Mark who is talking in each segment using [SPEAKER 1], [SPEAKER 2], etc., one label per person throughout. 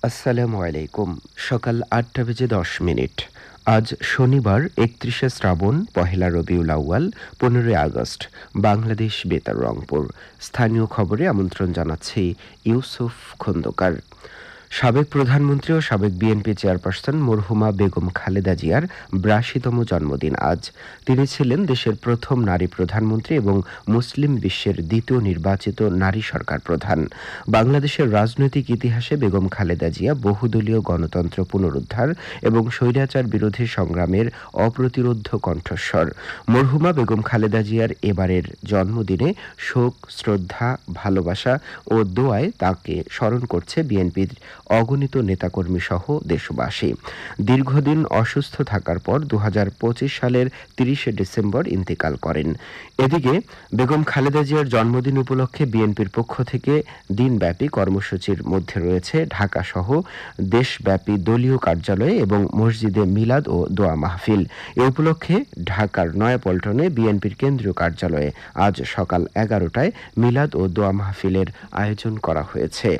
[SPEAKER 1] আসসালামু আলাইকুম। সকাল ৮টা বেজে ১০ মিনিট। আজ শনিবার ৩১শে শ্রাবণ, পহেলা রবিউল আউয়াল, ১৫ই আগস্ট। বাংলাদেশ বেতার রংপুর। স্থানীয় খবরে আমন্ত্রণ জানাচ্ছি ইউসুফ খন্দকার। সাবেক প্রধানমন্ত্রী ও সাবেক বিএনপি চেয়ারপারসন মরহুমা বেগম খালেদা জিয়ার ৮২তম জন্মদিন আজ। তিনি ছিলেন দেশের প্রথম নারী প্রধানমন্ত্রী এবং মুসলিম বিশ্বের দ্বিতীয় নির্বাচিত নারী সরকার প্রধান। বাংলাদেশের রাজনৈতিক ইতিহাসে বেগম খালেদা জিয়া বহুদলীয় গণতন্ত্র পুনরুদ্ধার এবং স্বৈরাচার বিরোধী সংগ্রামের অপ্রতিরোধ্য কণ্ঠস্বর। মরহুমা বেগম খালেদা জিয়ার এবারের জন্মদিনে শোক, শ্রদ্ধা, ভালোবাসা ও দোয়ায় তাঁকে স্মরণ করছে বিএনপির অগণিত নেতাকর্মী সহ দেশবাসী। দীর্ঘদিন অসুস্থ থাকার পর ২০২৫ সালের ৩০শে ডিসেম্বর ইন্তেকাল করেন। এদিকে বেগম খালেদা জিয়ার জন্মদিন উপলক্ষে বিএনপির পক্ষ থেকে দিনব্যাপী কর্মসূচির মধ্যে রয়েছে ঢাকাসহ দেশব্যাপী দলীয় কার্যালয়ে এবং মসজিদে মিলাদ ও দোয়া মাহফিল। এ উপলক্ষে ঢাকার নয়াপল্টনে বিএনপির কেন্দ্রীয় কার্যালয়ে আজ সকাল ১১টায় মিলাদ ও দোয়া মাহফিলের আয়োজন করা হয়েছে।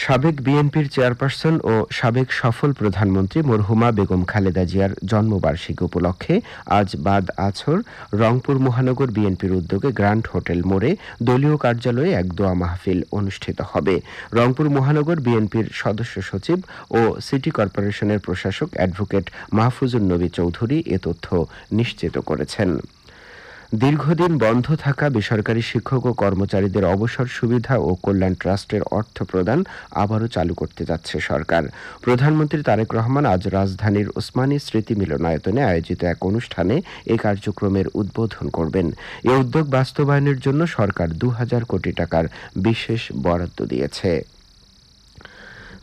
[SPEAKER 1] সাবেক বিএনপির চেয়ারপারসন ও সাবেক সফল প্রধানমন্ত্রী মরহুমা বেগম খালেদা জিয়ার জন্মবার্ষিকী উপলক্ষে আজ বাদ আছর রংপুর মহানগর বিএনপির উদ্যোগে গ্র্যান্ড হোটেল মোড়ে দলীয় কার্যালয়ে এক দোয়া মাহফিল অনুষ্ঠিত হবে। রংপুর মহানগর বিএনপির সদস্য সচিব ও সিটি কর্পোরেশনের প্রশাসক অ্যাডভোকেট মাহফুজুন নবী চৌধুরী এ তথ্য নিশ্চিত করেছেন। দীর্ঘদিন বন্ধ থাকা বেসরকারি শিক্ষক ও কর্মচারীদের অবসর সুবিধা ও কল্যাণ ট্রাস্টের অর্থ প্রদান আবারও চালু করতে যাচ্ছে সরকার। প্রধানমন্ত্রী তারেক রহমান আজ রাজধানীর ওসমানী স্মৃতি মিলনায়তনে আয়োজিত এক অনুষ্ঠানে এ কার্যক্রমের উদ্বোধন করবেন। এ উদ্যোগ বাস্তবায়নের জন্য সরকার ২,০০০ কোটি টাকার বিশেষ বরাদ্দ দিয়েছে।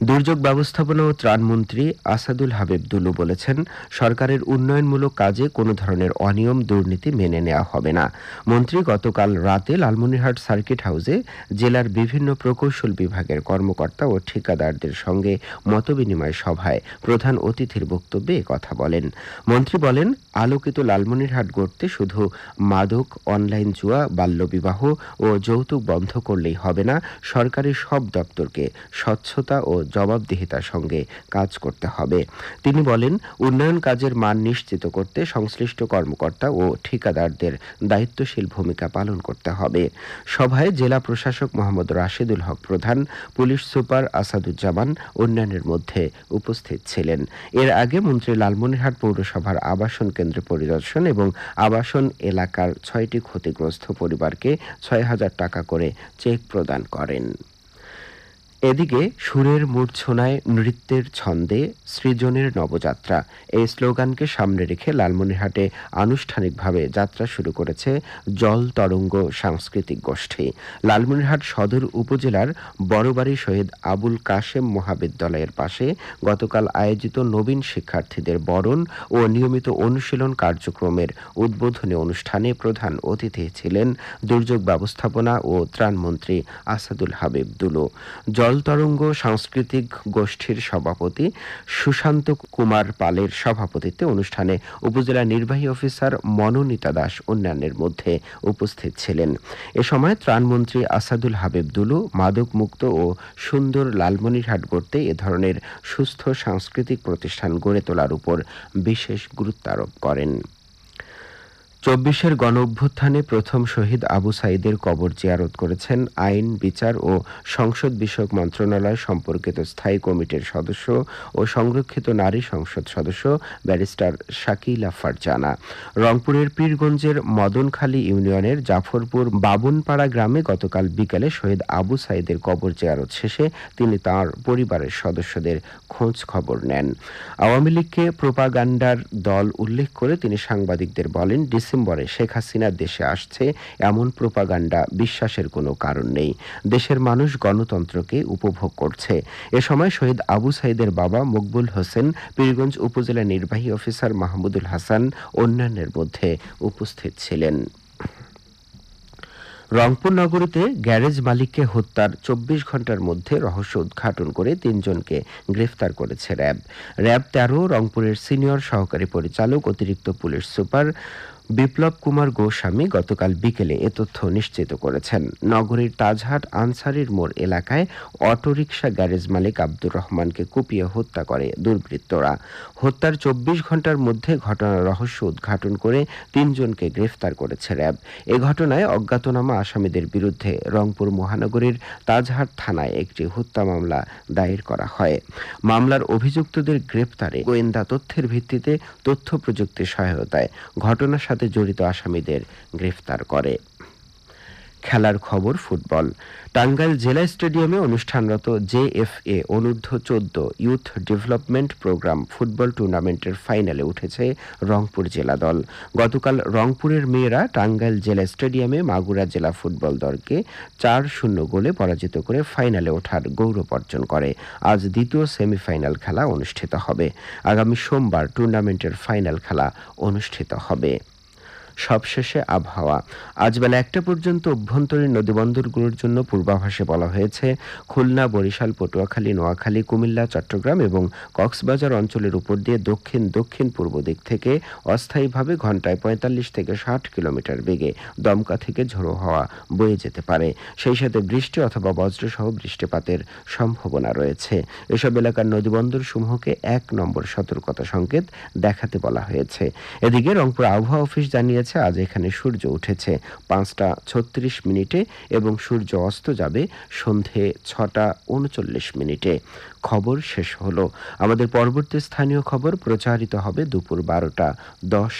[SPEAKER 1] দুর্যোগ ব্যবস্থাপনা ও ত্রাণমন্ত্রী আসাদুল হাবিব দুলু বলেছেন, সরকারের উন্নয়নমূলক কাজে কোনো ধরনের অনিয়ম, দুর্নীতি মেনে নেওয়া হবে না। মন্ত্রী গতকাল রাতে লালমনিরহাট সার্কিট হাউসে জেলার বিভিন্ন প্রকৌশল বিভাগের কর্মকর্তা ও ঠিকাদারদের সঙ্গে মতবিনিময় সভায় প্রধান অতিথির বক্তব্যে একথা বলেন। মন্ত্রী বলেন, আলোকিত লালমনিরহাট গড়তে শুধু মাদক, অনলাইন জুয়া, বাল্যবিবাহ ও যৌতুক বন্ধ করলেই হবে না, সরকারি সব দপ্তরকে স্বচ্ছতা ও জবাবদিহিতার সঙ্গে কাজ করতে হবে। তিনি বলেন, উন্নয়ন কাজের মান নিশ্চিত করতে সংশ্লিষ্ট কর্মকর্তা ও ঠিকাদারদের দায়িত্বশীল ভূমিকা পালন করতে হবে। সভায় জেলা প্রশাসক মোহাম্মদ রাশেদুল হক প্রধান, পুলিশ সুপার আসাদুজ্জামান অন্যান্যের মধ্যে উপস্থিত ছিলেন। এর আগে মন্ত্রী লালমনিরহাট পৌরসভার আবাসন কেন্দ্র পরিদর্শন এবং আবাসন এলাকার ৬টি ক্ষতিগ্রস্ত পরিবারকে ৬,০০০ টাকা করে চেক প্রদান করেন। এদিকে সুরের মূর্ছনায় নৃত্যের ছন্দে সৃজনের নবযাত্রা, এই স্লোগানকে সামনে রেখে লালমনিরহাটে আনুষ্ঠানিকভাবে যাত্রা শুরু করেছে জল তরঙ্গ সাংস্কৃতিক গোষ্ঠী। লালমনিরহাট সদর উপজেলার বড়বাড়ি শহীদ আবুল কাশেম মহাবিদ্যালয়ের পাশে গতকাল আয়োজিত নবীন শিক্ষার্থীদের বরণ ও নিয়মিত অনুশীলন কার্যক্রমের উদ্বোধনী অনুষ্ঠানে প্রধান অতিথি ছিলেন দুর্যোগ ব্যবস্থাপনা ও ত্রাণমন্ত্রী আসাদুল হাবিব দুলু। জলতরঙ্গ সাংস্কৃতিক গোষ্ঠীর সভাপতি সুশান্ত কুমার পালের সভাপতিত্বে অনুষ্ঠানে উপজেলা নির্বাহী অফিসার মনোনীতা দাস অন্যান্যের মধ্যে উপস্থিত ছিলেন। এ সময় ত্রাণমন্ত্রী আসাদুল হাবিব দুলু মাদকমুক্ত ও সুন্দর লালমনিরহাট গড়তে এ ধরনের সুস্থ সাংস্কৃতিক প্রতিষ্ঠান গড়ে তোলার উপর বিশেষ গুরুত্ব আরোপ করেন। ২৪-এর গণঅভ্যুত্থানে প্রথম শহীদ আবু সাঈদের কবর জিয়ারত করেছেন আইন, বিচার ও সংসদ বিষয়ক মন্ত্রণালয় সম্পর্কিত স্থায়ী কমিটির সদস্য ও সংরক্ষিত নারী সংসদ সদস্য ব্যারিস্টার শাকিলা ফারজানা। রংপুরের পীরগঞ্জের মদনখালী ইউনিয়নের জাফরপুর বাবনপাড়া গ্রামে গতকাল বিকেলে শহীদ আবু সাঈদের কবর জিয়ারত শেষে তিনি তাঁর পরিবারের সদস্যদের খোঁজ খবর নেন। আওয়ামী লীগকে প্রোপাগান্ডার দল উল্লেখ করে তিনি সাংবাদিকদের বলেন, ডিসেম্বরে শেখ হাসিনা দেশে আসছে, এমন প্রোপাগান্ডা বিশ্বাসের কোনো কারণ নেই। দেশের মানুষ গণতন্ত্রকে উপভোগ করছে। এ সময় শহীদ আবু সাঈদের বাবা মকবুল হোসেন, পীরগঞ্জ উপজেলা নির্বাহী অফিসার মাহমুদুল হাসান অন্যান্যের মধ্যে উপস্থিত ছিলেন। রংপুর নগরীতে গ্যারেজ মালিককে হত্যার ২৪ ঘণ্টার মধ্যে রহস্য উদ্ঘাটন করে ৩ জনকে গ্রেফতার করেছে র্যাব। র্যাব ১৩ রংপুরের সিনিয়র সহকারী পরিচালক, অতিরিক্ত পুলিশ সুপার বিপ্লব কুমার গোস্বামী গতকাল বিকেলে এ তথ্য নিশ্চিত করেছেন। নগরীর তাজহাট আনসারির মোড় এলাকায় অটোরিকশা গ্যারেজ মালিক আব্দুর রহমানকে কুপিয়ে হত্যা করে দুর্বৃত্তরা। হত্যার ২৪ ঘন্টার মধ্যে ঘটনার রহস্য উদ্ঘাটন করে ৩ জনকে গ্রেফতার করেছে র্যাব। এ ঘটনায় অজ্ঞাতনামা আসামিদের বিরুদ্ধে রংপুর মহানগরীর তাজহাট থানায় একটি হত্যা মামলা দায়ের করা হয়। মামলার অভিযুক্তদের গ্রেপ্তারে গোয়েন্দা তথ্যের ভিত্তিতে তথ্য প্রযুক্তির সহায়তায় ঘটনার সাথে জড়িত আসামিদের গ্রেফতার করে। খেলার খবর ফুটবল। টাঙ্গাইল জেলা স্টেডিয়ামে অনুষ্ঠানরত জেএফএ অনূর্ধ্ব-14 ইউথ ডেভেলপমেন্ট প্রোগ্রাম ফুটবল টুর্নামেন্টের ফাইনালে উঠেছে রংপুর জেলা দল। গতকাল রংপুরের মেয়েরা টাঙ্গাইল জেলা স্টেডিয়ামে মাগুরা জেলা ফুটবল দলকে ৪-০ গোলে পরাজিত করে ফাইনালে ওঠার গৌরব অর্জন করে। আজ দ্বিতীয় সেমিফাইনাল খেলা অনুষ্ঠিত হবে। আগামী সোমবার টুর্নামেন্টের ফাইনাল খেলা অনুষ্ঠিত হবে। সবশেষে আবহাওয়া। আজ বেলা ১টা পর্যন্ত অভ্যন্তরীণ নদীবন্দরগুলোর জন্য পূর্বাভাসে বলা হয়েছে খুলনা, বরিশাল, পটুয়াখালী, নোয়াখালী, কুমিল্লা, চট্টগ্রাম এবং কক্সবাজার অঞ্চলের উপর দিয়ে দক্ষিণ দক্ষিণ পূর্ব দিক থেকে অস্থায়ীভাবে ঘন্টায় ৪৫ থেকে ৬০ কিলোমিটার বেগে দমকা থেকে ঝোড়ো হাওয়া বয়ে যেতে পারে। সেই সাথে বৃষ্টি অথবা বজ্রসহ বৃষ্টিপাতের সম্ভাবনা রয়েছে। এসব এলাকার নদীবন্দর সমূহকে ১ নম্বর সতর্কতা সংকেত দেখাতে বলা হয়েছে। এদিকে রংপুর আবহাওয়া অফিস জানিয়েছে আজ এখানে সূর্য উঠেছে ৫টা ৩৬ এবং সূর্য অস্ত যাবে সন্ধে ৬টা ৩৯। খবর শেষ হলো। আমাদের পরবর্তী স্থানীয় খবর প্রচারিত হবে দুপুর ১২টা ১০।